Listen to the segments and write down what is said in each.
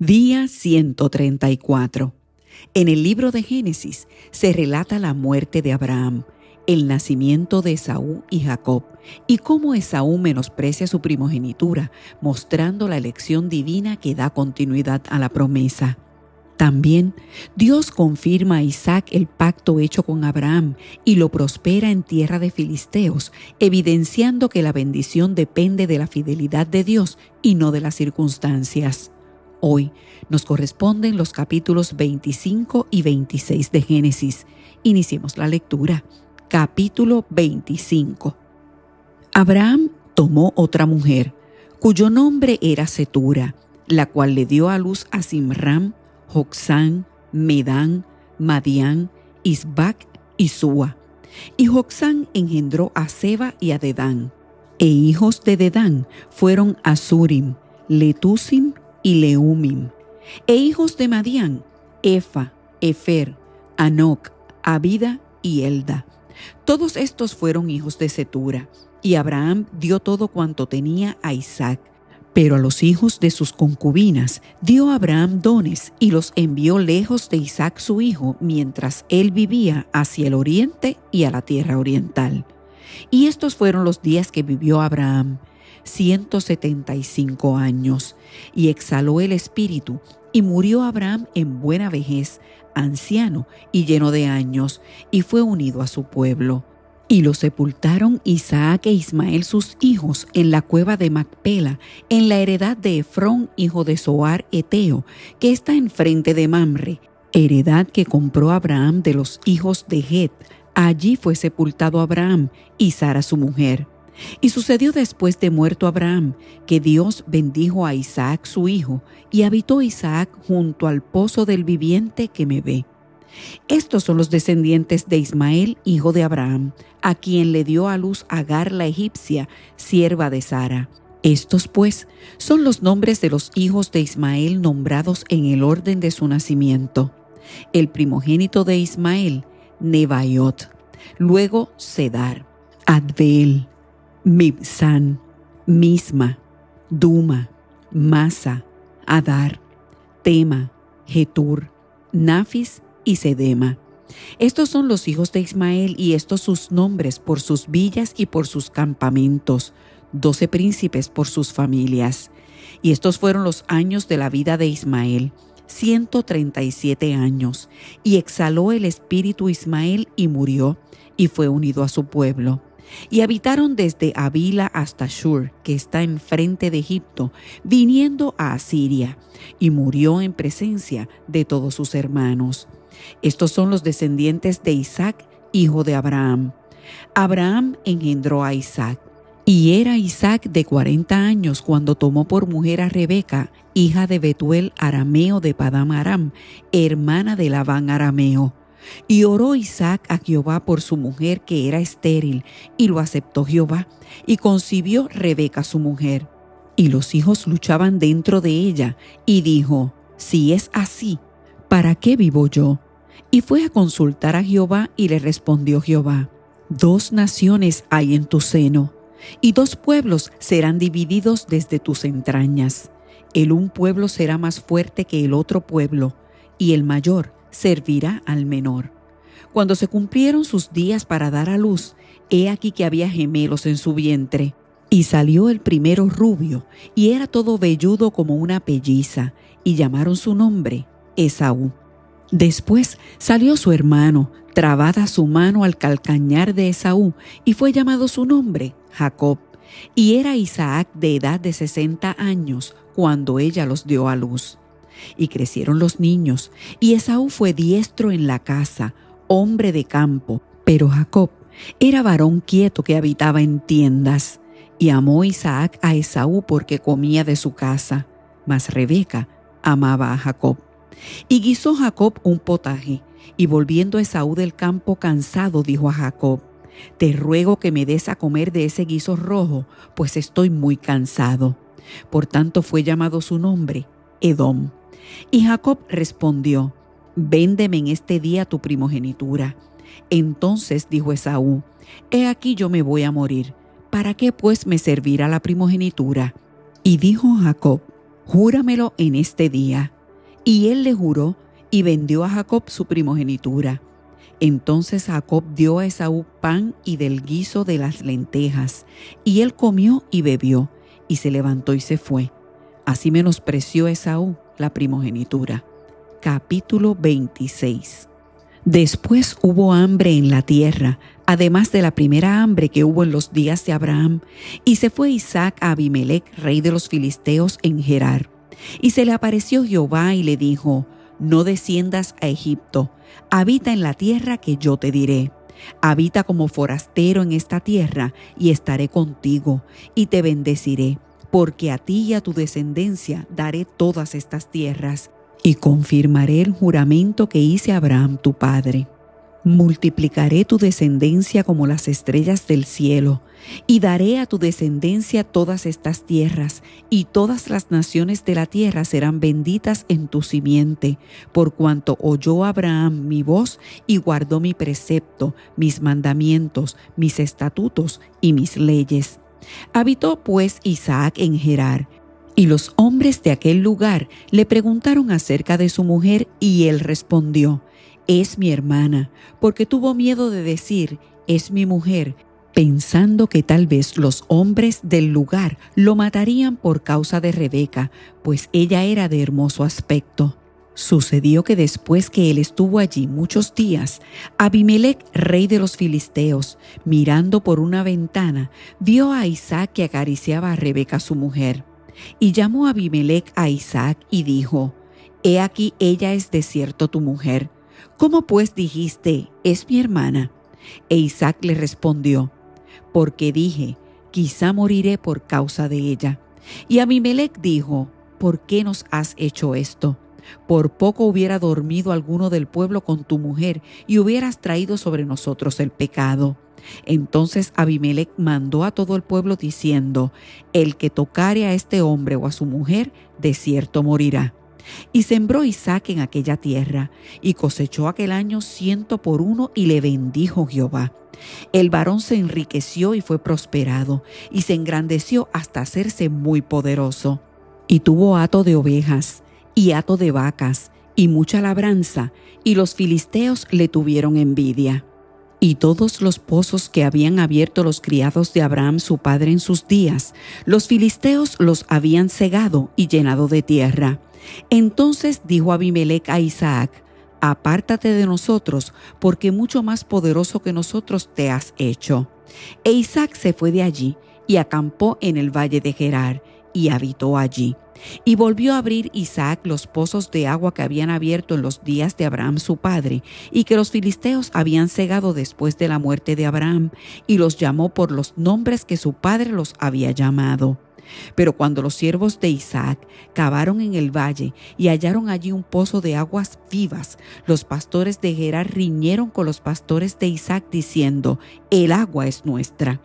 Día 134. En el libro de Génesis se relata la muerte de Abraham, el nacimiento de Esaú y Jacob, y cómo Esaú menosprecia su primogenitura, mostrando la elección divina que da continuidad a la promesa. También Dios confirma a Isaac el pacto hecho con Abraham y lo prospera en tierra de filisteos, evidenciando que la bendición depende de la fidelidad de Dios y no de las circunstancias. Hoy nos corresponden los capítulos 25 y 26 de Génesis. Iniciemos la lectura. Capítulo 25. Abraham tomó otra mujer, cuyo nombre era Cetura, la cual le dio a luz a Zimram, Joksán, Medán, Madián, Isbac y Súa. Y Joksán engendró a Seba y a Dedán. E hijos de Dedán fueron Asurim, Letusim y Leumim. E hijos de Madián, Efa, Efer, Anoc, Abida y Elda. Todos estos fueron hijos de Cetura, y Abraham dio todo cuanto tenía a Isaac. Pero a los hijos de sus concubinas dio Abraham dones y los envió lejos de Isaac su hijo, mientras él vivía hacia el oriente y a la tierra oriental. Y estos fueron los días que vivió Abraham, 175 años, y exhaló el espíritu, y murió Abraham en buena vejez, anciano y lleno de años, y fue unido a su pueblo. Y lo sepultaron Isaac e Ismael sus hijos en la cueva de Macpela, en la heredad de Efrón, hijo de Zoar Eteo, que está enfrente de Mamre, heredad que compró Abraham de los hijos de Het. Allí fue sepultado Abraham y Sara su mujer. Y sucedió después de muerto Abraham, que Dios bendijo a Isaac su hijo, y habitó Isaac junto al pozo del viviente que me ve. Estos son los descendientes de Ismael, hijo de Abraham, a quien le dio a luz Agar la egipcia, sierva de Sara. Estos, pues, son los nombres de los hijos de Ismael nombrados en el orden de su nacimiento. El primogénito de Ismael, Nebaiot, luego Cedar, Adbeel, Mibsán, Misma, Duma, Masa, Adar, Tema, Getur, Nafis y Sedema. Estos son los hijos de Ismael, y estos sus nombres por sus villas y por sus campamentos, 12 príncipes por sus familias. Y estos fueron los años de la vida de Ismael, 137 años, y exhaló el espíritu Ismael y murió, y fue unido a su pueblo. Y habitaron desde Avila hasta Shur, que está enfrente de Egipto, viniendo a Asiria, y murió en presencia de todos sus hermanos. Estos son los descendientes de Isaac, hijo de Abraham. Abraham engendró a Isaac, y era Isaac de 40 años cuando tomó por mujer a Rebeca, hija de Betuel arameo de Padán Aram, hermana de Labán arameo. Y oró Isaac a Jehová por su mujer, que era estéril, y lo aceptó Jehová, y concibió Rebeca su mujer. Y los hijos luchaban dentro de ella, y dijo: si es así, ¿para qué vivo yo? Y fue a consultar a Jehová, y le respondió Jehová: 2 naciones hay en tu seno, y 2 pueblos serán divididos desde tus entrañas. El un pueblo será más fuerte que el otro pueblo, y el mayor servirá al menor. Cuando se cumplieron sus días para dar a luz, he aquí que había gemelos en su vientre. Y salió el primero rubio, y era todo velludo como una pelliza, y llamaron su nombre Esaú. Después salió su hermano, trabada su mano al calcañar de Esaú, y fue llamado su nombre Jacob. Y era Isaac de edad de 60 años cuando ella los dio a luz. Y crecieron los niños, y Esaú fue diestro en la casa, hombre de campo, pero Jacob era varón quieto que habitaba en tiendas. Y amó Isaac a Esaú porque comía de su casa, mas Rebeca amaba a Jacob. Y guisó Jacob un potaje, y volviendo Esaú del campo cansado, dijo a Jacob: te ruego que me des a comer de ese guiso rojo, pues estoy muy cansado. Por tanto fue llamado su nombre Edom. Y Jacob respondió: véndeme en este día tu primogenitura. Entonces dijo Esaú: he aquí yo me voy a morir, ¿para qué pues me servirá la primogenitura? Y dijo Jacob: júramelo en este día. Y él le juró y vendió a Jacob su primogenitura. Entonces Jacob dio a Esaú pan y del guiso de las lentejas, y él comió y bebió, y se levantó y se fue. Así menospreció Esaú la primogenitura. Capítulo 26. Después hubo hambre en la tierra, además de la primera hambre que hubo en los días de Abraham, y se fue Isaac a Abimelec, rey de los filisteos, en Gerar. Y se le apareció Jehová y le dijo: no desciendas a Egipto, habita en la tierra que yo te diré. Habita como forastero en esta tierra, y estaré contigo, y te bendeciré, porque a ti y a tu descendencia daré todas estas tierras, y confirmaré el juramento que hice a Abraham tu padre. Multiplicaré tu descendencia como las estrellas del cielo, y daré a tu descendencia todas estas tierras, y todas las naciones de la tierra serán benditas en tu simiente, por cuanto oyó Abraham mi voz y guardó mi precepto, mis mandamientos, mis estatutos y mis leyes. Habitó pues Isaac en Gerar, y los hombres de aquel lugar le preguntaron acerca de su mujer, y él respondió: es mi hermana, porque tuvo miedo de decir: es mi mujer, pensando que tal vez los hombres del lugar lo matarían por causa de Rebeca, pues ella era de hermoso aspecto. Sucedió que después que él estuvo allí muchos días, Abimelec, rey de los filisteos, mirando por una ventana, vio a Isaac que acariciaba a Rebeca su mujer. Y llamó a Abimelec a Isaac y dijo: he aquí ella es de cierto tu mujer. ¿Cómo pues dijiste: es mi hermana? E Isaac le respondió: porque dije: quizá moriré por causa de ella. Y Abimelec dijo: ¿por qué nos has hecho esto? Por poco hubiera dormido alguno del pueblo con tu mujer, y hubieras traído sobre nosotros el pecado. Entonces Abimelec mandó a todo el pueblo diciendo: el que tocare a este hombre o a su mujer, de cierto morirá. Y sembró Isaac en aquella tierra, y cosechó aquel año 100 por 1, y le bendijo Jehová. El varón se enriqueció y fue prosperado, y se engrandeció hasta hacerse muy poderoso. Y tuvo hato de ovejas, y hato de vacas, y mucha labranza, y los filisteos le tuvieron envidia. Y todos los pozos que habían abierto los criados de Abraham su padre en sus días, los filisteos los habían cegado y llenado de tierra. Entonces dijo Abimelec a Isaac: apártate de nosotros, porque mucho más poderoso que nosotros te has hecho. E Isaac se fue de allí y acampó en el valle de Gerar, y habitó allí. Y volvió a abrir Isaac los pozos de agua que habían abierto en los días de Abraham su padre, y que los filisteos habían cegado después de la muerte de Abraham, y los llamó por los nombres que su padre los había llamado. Pero cuando los siervos de Isaac cavaron en el valle y hallaron allí un pozo de aguas vivas, los pastores de Gerar riñeron con los pastores de Isaac diciendo: el agua es nuestra.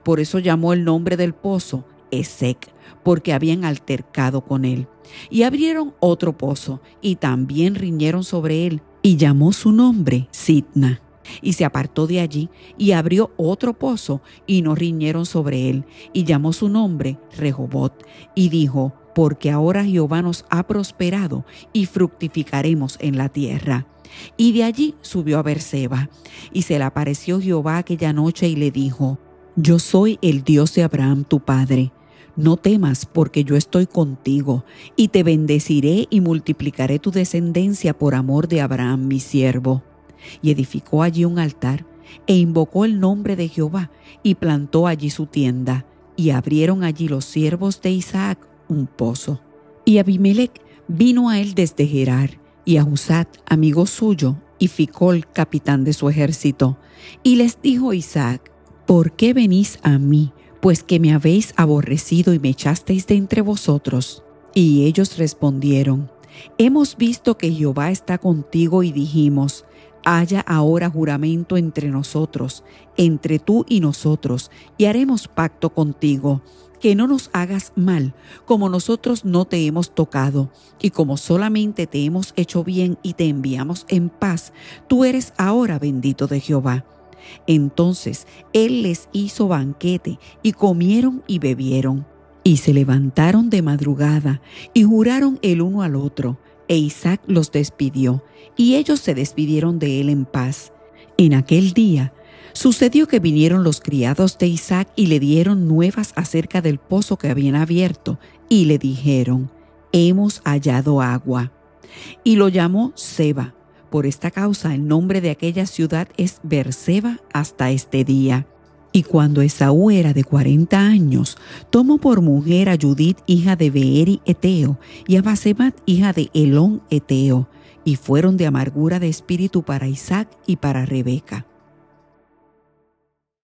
Por eso llamó el nombre del pozo Esek, porque habían altercado con él. Y abrieron otro pozo, y también riñeron sobre él, y llamó su nombre Sitna. Y se apartó de allí, y abrió otro pozo, y no riñeron sobre él, y llamó su nombre Rehobot, y dijo: porque ahora Jehová nos ha prosperado, y fructificaremos en la tierra. Y de allí subió a Beerseba, y se le apareció Jehová aquella noche, y le dijo: yo soy el Dios de Abraham tu padre. No temas, porque yo estoy contigo, y te bendeciré y multiplicaré tu descendencia por amor de Abraham mi siervo. Y edificó allí un altar, e invocó el nombre de Jehová, y plantó allí su tienda, y abrieron allí los siervos de Isaac un pozo. Y Abimelec vino a él desde Gerar, y a Husat, amigo suyo, y Ficol, capitán de su ejército. Y les dijo Isaac: ¿por qué venís a mí, pues que me habéis aborrecido y me echasteis de entre vosotros? Y ellos respondieron: hemos visto que Jehová está contigo, y dijimos: haya ahora juramento entre nosotros, entre tú y nosotros, y haremos pacto contigo, que no nos hagas mal, como nosotros no te hemos tocado, y como solamente te hemos hecho bien y te enviamos en paz, tú eres ahora bendito de Jehová. Entonces él les hizo banquete, y comieron y bebieron. Y se levantaron de madrugada y juraron el uno al otro, e Isaac los despidió, y ellos se despidieron de él en paz. En aquel día sucedió que vinieron los criados de Isaac y le dieron nuevas acerca del pozo que habían abierto, y le dijeron: hemos hallado agua. Y lo llamó Seba. Por esta causa el nombre de aquella ciudad es Beerseba hasta este día. Y cuando Esaú era de 40 años, tomó por mujer a Judith, hija de Beeri Eteo, y a Basemat, hija de Elón Eteo, y fueron de amargura de espíritu para Isaac y para Rebeca.